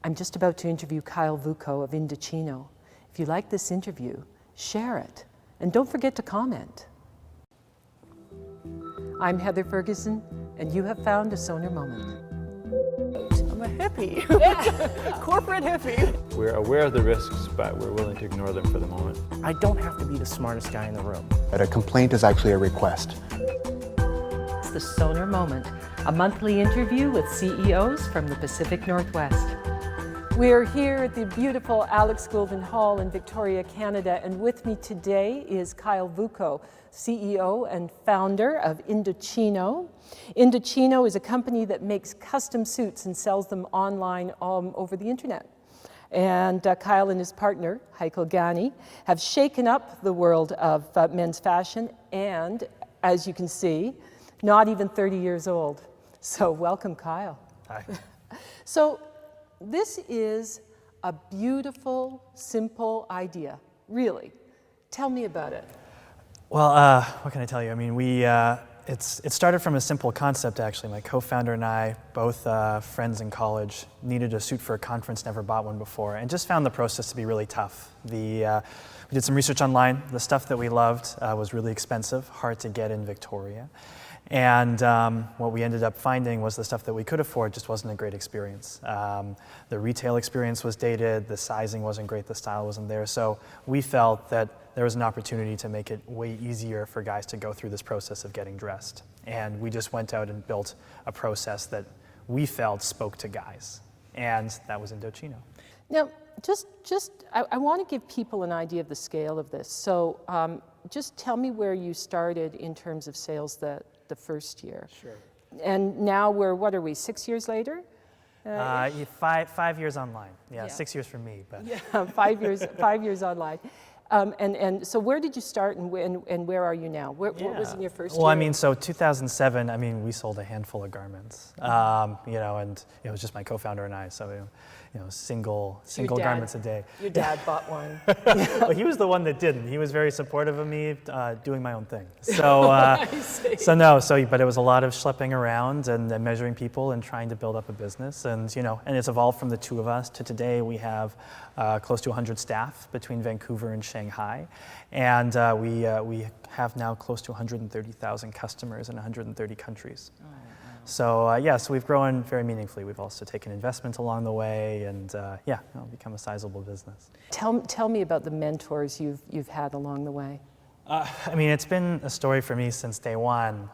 I'm just about to interview Kyle Vucko of Indochino. If you like this interview, share it, and don't forget to comment. I'm Heather Ferguson, and you have found a Sonar moment. I'm a hippie, corporate hippie. We're aware of the risks, but we're willing to ignore them for the moment. I don't have to be the smartest guy in the room. But a complaint is actually a request. It's the Sonar Moment, a monthly interview with CEOs from the Pacific Northwest. We're here at the beautiful Alex Goulden Hall in Victoria, Canada, and with me today is Kyle Vucko, CEO and founder of Indochino. Indochino is a company that makes custom suits and sells them online over the internet. And Kyle and his partner, Heiko Gani, have shaken up the world of men's fashion and, as you can see, not even 30 years old. So welcome, Kyle. Hi. So this is a beautiful, simple idea, really. Tell me about it. Well, what can I tell you? I mean, it started from a simple concept, actually. My co-founder and I, both friends in college, needed a suit for a conference, never bought one before, and just found the process to be really tough. We did some research online. The stuff that we loved was really expensive, hard to get in Victoria. And what we ended up finding was the stuff that we could afford just wasn't a great experience. The retail experience was dated, the sizing wasn't great, the style wasn't there. So we felt that there was an opportunity to make it way easier for guys to go through this process of getting dressed. And we just went out and built a process that we felt spoke to guys. And that was Indochino. Now, I want to give people an idea of the scale of this. So just tell me where you started in terms of sales the first year. Sure. And now what are we, 6 years later? 5 years online. Yeah, 6 years for me. But. Yeah, 5 years online. And so where did you start and where are you now? What was in your first year? Well, I mean, so 2007, I mean, we sold a handful of garments, you know, and it was just my co-founder and I, so, you know, single garments a day. Your dad bought one. Well, he was the one that didn't. He was very supportive of me doing my own thing. So, but it was a lot of schlepping around and measuring people and trying to build up a business. And, you know, and it's evolved from the two of us to today we have close to 100 staff between Vancouver and Shanghai. And we have now close to 130,000 customers in 130 countries. Oh, wow. So so we've grown very meaningfully. We've also taken investment along the way, and become a sizable business. Tell me about the mentors you've had along the way. I mean, it's been a story for me since day one.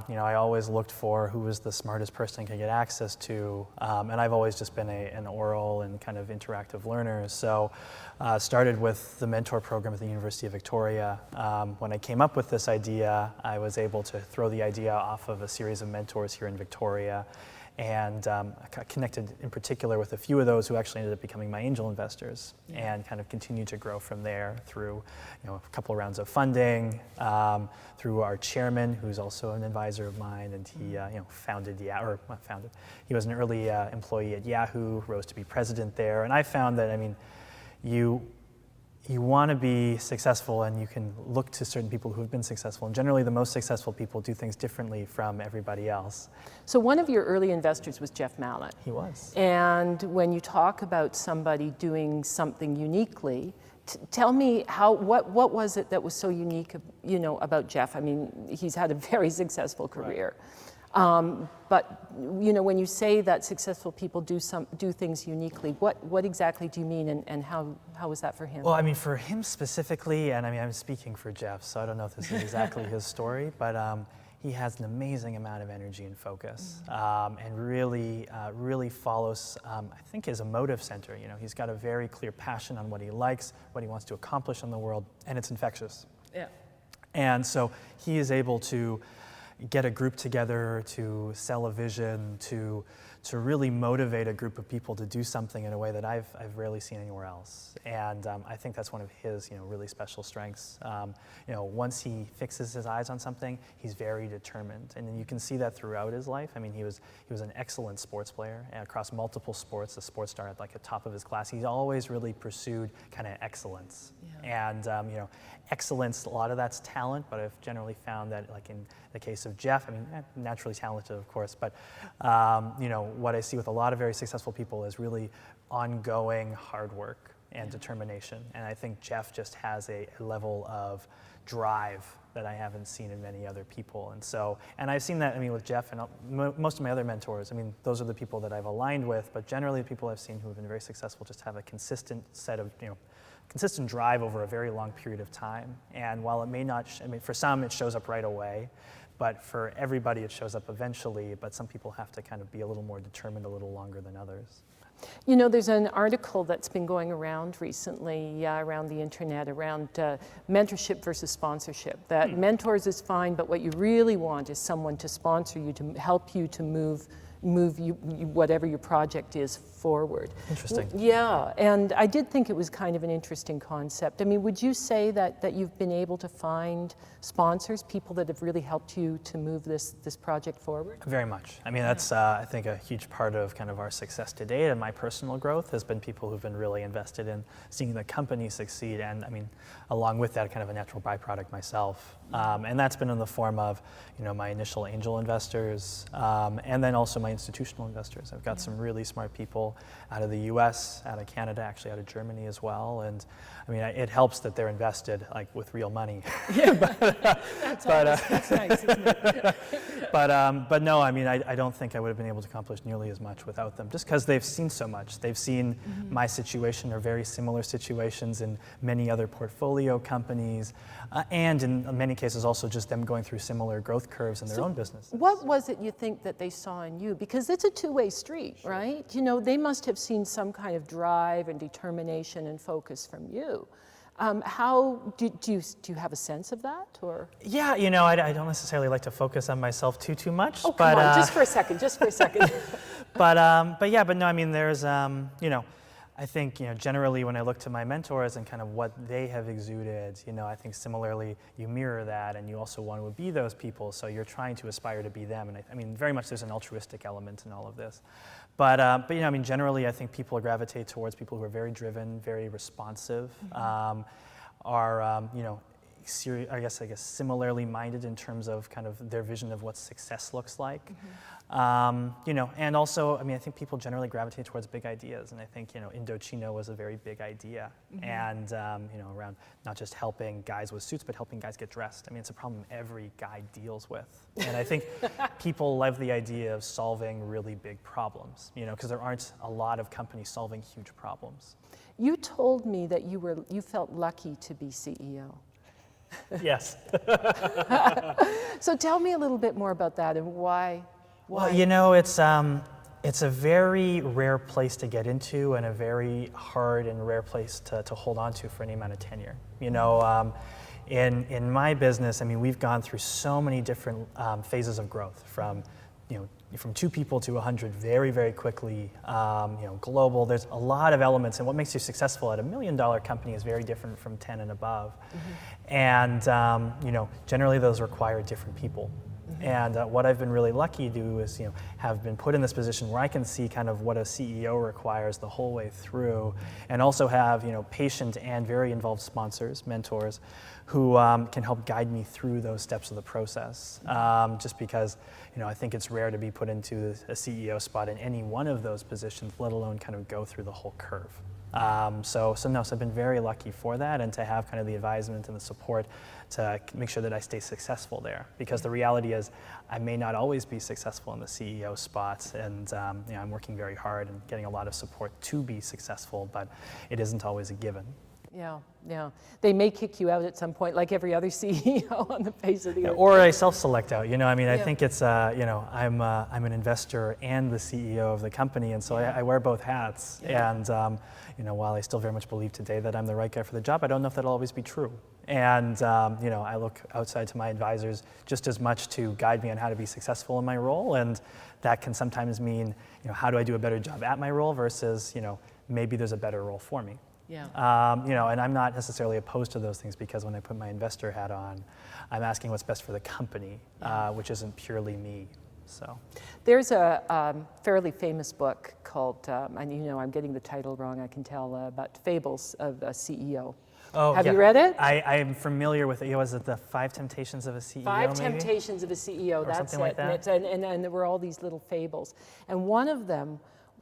You know, I always looked for who was the smartest person I could get access to, and I've always just been an oral and kind of interactive learner. So started with the mentor program at the University of Victoria. When I came up with this idea, I was able to throw the idea off of a series of mentors here in Victoria. And I connected in particular with a few of those who actually ended up becoming my angel investors, and kind of continued to grow from there through, you know, a couple of rounds of funding, through our chairman, who's also an advisor of mine, and he he was an early employee at Yahoo, rose to be president there, and I found that, I mean, you want to be successful and you can look to certain people who have been successful, and generally the most successful people do things differently from everybody else. So one of your early investors was Jeff Mallett. He was. And when you talk about somebody doing something uniquely, tell me what was it that was so unique, you know, about Jeff? I mean, he's had a very successful career. Right. But you know, when you say that successful people do things uniquely, what exactly do you mean, and how was that for him? Well, I mean, for him specifically, and I mean, I'm speaking for Jeff, so I don't know if this is exactly his story, but he has an amazing amount of energy and focus, and really follows, I think, his emotive center. You know, he's got a very clear passion on what he likes, what he wants to accomplish in the world, and it's infectious. Yeah. And so he is able to get a group together, to sell a vision, to really motivate a group of people to do something in a way that I've rarely seen anywhere else. And I think that's one of his, you know, really special strengths. You know, once he fixes his eyes on something, he's very determined, and you can see that throughout his life. I mean, he was an excellent sports player, and across multiple sports, a sports star at like the top of his class. He's always really pursued kind of excellence. Yeah. And you know, excellence, a lot of that's talent, but I've generally found that, like in the case of Jeff, I mean, naturally talented, of course, but you know, what I see with a lot of very successful people is really ongoing hard work and determination. And I think Jeff just has a level of drive that I haven't seen in many other people. And so, and I've seen that, I mean, with Jeff and most of my other mentors, I mean, those are the people that I've aligned with, but generally the people I've seen who have been very successful just have a consistent set of, consistent drive over a very long period of time. And while it may not, I mean, for some it shows up right away, but for everybody it shows up eventually, but some people have to kind of be a little more determined a little longer than others. You know, there's an article that's been going around recently, around the internet, around mentorship versus sponsorship. That mentors is fine, but what you really want is someone to sponsor you, to help you to move you, whatever your project is, forward. Interesting. Yeah, and I did think it was kind of an interesting concept. I mean, would you say that you've been able to find sponsors, people that have really helped you to move this project forward? Very much. I mean, that's, I think, a huge part of kind of our success to date, and my personal growth has been people who've been really invested in seeing the company succeed, and I mean, along with that, kind of a natural byproduct myself. And that's been in the form of, my initial angel investors, and then also my institutional investors. I've got some really smart people out of the US, out of Canada, actually out of Germany as well. And I mean, it helps that they're invested like with real money. Yeah, that's nice, isn't it? But no, I mean, I don't think I would have been able to accomplish nearly as much without them, just because they've seen so much. They've seen my situation or very similar situations in many other portfolio companies, and in many cases also just them going through similar growth curves in their own businesses. What was it you think that they saw in you? Because it's a two-way street, right? They must have seen some kind of drive and determination and focus from you. How do you have a sense of that, or? Yeah, I don't necessarily like to focus on myself too much. Oh, but, come on, just for a second. but no, I mean, there's, I think, generally when I look to my mentors and kind of what they have exuded, I think similarly you mirror that and you also want to be those people, so you're trying to aspire to be them. And I mean, very much there's an altruistic element in all of this. But I mean, generally I think people gravitate towards people who are very driven, very responsive, are, I guess similarly minded in terms of kind of their vision of what success looks like. And also, I mean, I think people generally gravitate towards big ideas, and I think, Indochino was a very big idea, and, around not just helping guys with suits, but helping guys get dressed. I mean, it's a problem every guy deals with, and I think people love the idea of solving really big problems, because there aren't a lot of companies solving huge problems. You told me that you felt lucky to be CEO. Yes. So tell me a little bit more about that and why. Well, it's a very rare place to get into and a very hard and rare place to hold on to for any amount of tenure. In my business, I mean, we've gone through so many different phases of growth, from 2 people to 100 very, very quickly, global. There's a lot of elements, and what makes you successful at $1 million company is very different from 10 and above. And, generally those require different people. And what I've been really lucky to do is, have been put in this position where I can see kind of what a CEO requires the whole way through, and also have, patient and very involved sponsors, mentors, who can help guide me through those steps of the process. Just because, I think it's rare to be put into a CEO spot in any one of those positions, let alone kind of go through the whole curve. So I've been very lucky for that, and to have kind of the advisement and the support to make sure that I stay successful there. Because the reality is, I may not always be successful in the CEO spot, and I'm working very hard and getting a lot of support to be successful, but it isn't always a given. Yeah. They may kick you out at some point, like every other CEO on the face of the earth. Or I self-select out. I think it's, I'm an investor and the CEO of the company, and so I wear both hats. And while I still very much believe today that I'm the right guy for the job, I don't know if that'll always be true. And I look outside to my advisors just as much to guide me on how to be successful in my role, and that can sometimes mean, how do I do a better job at my role versus, maybe there's a better role for me. Yeah. And I'm not necessarily opposed to those things, because when I put my investor hat on, I'm asking what's best for the company, which isn't purely me. So. There's a fairly famous book called, and you know I'm getting the title wrong, I can tell, about Fables of a CEO. Oh, Have yeah. you read it? I am familiar with it. Was it the 5 Temptations of a CEO? Five maybe? Temptations of a CEO, Or that's something it. like that? And there were all these little fables. And one of them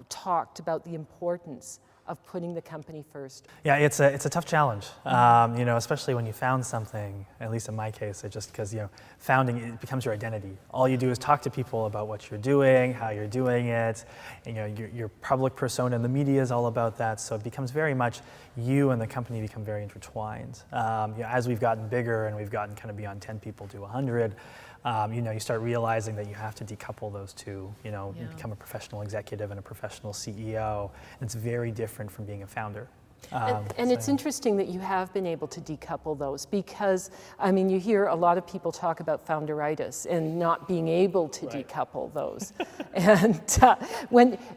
talked about the importance of putting the company first. Yeah, it's a tough challenge, you know, especially when you found something, at least in my case, it just because, you know, founding, it becomes your identity. All you do is talk to people about what you're doing, how you're doing it, and, you know, your public persona in the media is all about that, so it becomes very much you and the company become very intertwined. You know, as we've gotten bigger and we've gotten kind of beyond 10 people to 100, you know, you start realizing that you have to decouple those two. You know, you become a professional executive and a professional CEO. And it's very different from being a founder. And it's interesting that you have been able to decouple those because, I mean, you hear a lot of people talk about founderitis and not being able to decouple those. And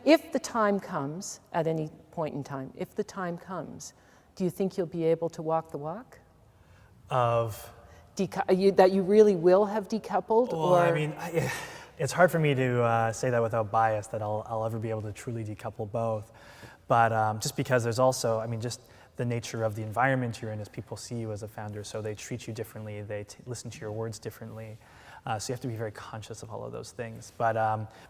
if the time comes, at any point in time, if the time comes, do you think you'll be able to walk the walk? That you really will have decoupled? Well, I mean, it's hard for me to say that without bias, that I'll ever be able to truly decouple both. But just because there's also, I mean, just the nature of the environment you're in is people see you as a founder, so they treat you differently, they listen to your words differently. So you have to be very conscious of all of those things. But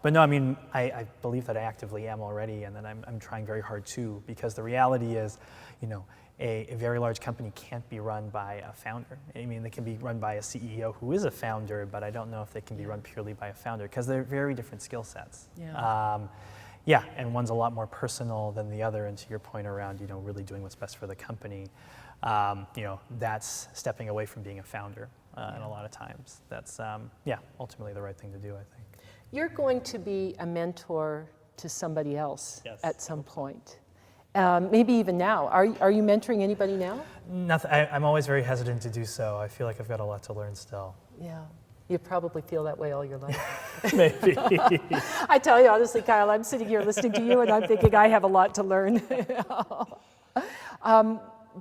no, I mean, I believe that I actively am already, and that I'm trying very hard too, because the reality is, you know, a very large company can't be run by a founder. I mean, they can be run by a CEO who is a founder, but I don't know if they can be run purely by a founder, because they're very different skill sets. Yeah, and one's a lot more personal than the other, and to your point around, you know, really doing what's best for the company, you know, that's stepping away from being a founder, and a lot of times. That's, yeah, ultimately the right thing to do, I think. You're going to be a mentor to somebody else at some point. Maybe even now. Are you mentoring anybody now? Nothing. I'm always very hesitant to do so. I feel like I've got a lot to learn still. Yeah. You probably feel that way all your life. Maybe. I tell you honestly, Kyle, I'm sitting here listening to you and I'm thinking I have a lot to learn.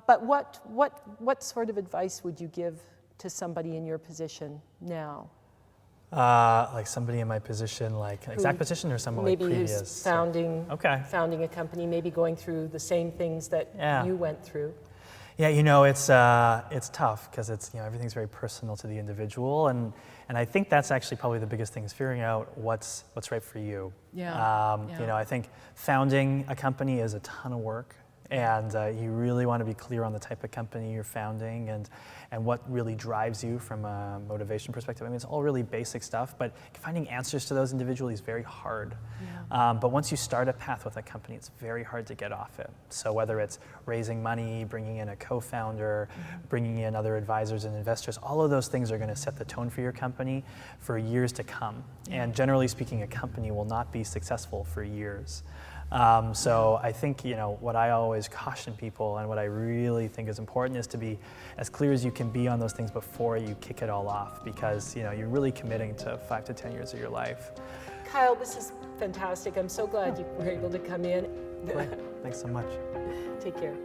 But what sort of advice would you give to somebody in your position now? Like somebody in my position, like exact position, or someone like previous? Maybe who's founding a company, maybe going through the same things that you went through. Yeah, you know, it's tough because it's, you know, everything's very personal to the individual, and I think that's actually probably the biggest thing is figuring out what's right for you. You know, I think founding a company is a ton of work, and you really want to be clear on the type of company you're founding and what really drives you from a motivation perspective. I mean, it's all really basic stuff, but finding answers to those individually is very hard. But once you start a path with a company, it's very hard to get off it. So whether it's raising money, bringing in a co-founder, bringing in other advisors and investors, all of those things are going to set the tone for your company for years to come. And generally speaking, a company will not be successful for years. So I think, you know, what I always caution people and what I really think is important is to be as clear as you can be on those things before you kick it all off, because, you know, you're really committing to 5 to 10 years of your life. Kyle, this is fantastic. I'm so glad you were able to come in. Great. Thanks so much. Take care.